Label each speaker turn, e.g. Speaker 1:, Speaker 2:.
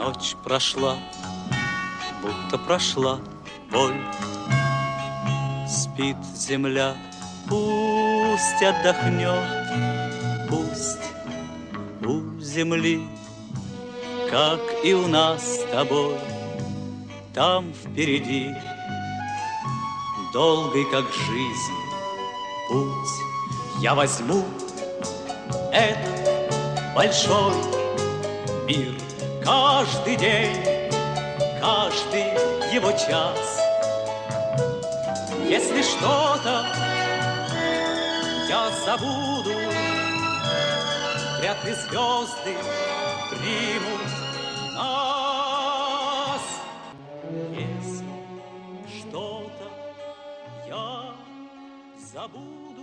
Speaker 1: Ночь прошла, будто прошла боль. Спит земля, пусть отдохнет, пусть у земли, как и у нас с тобой, там впереди долгий, как жизнь, путь. Я возьму этот большой мир, каждый день, каждый его час. Если что-то я забуду, вряд ли звезды примут нас. Если что-то я забуду,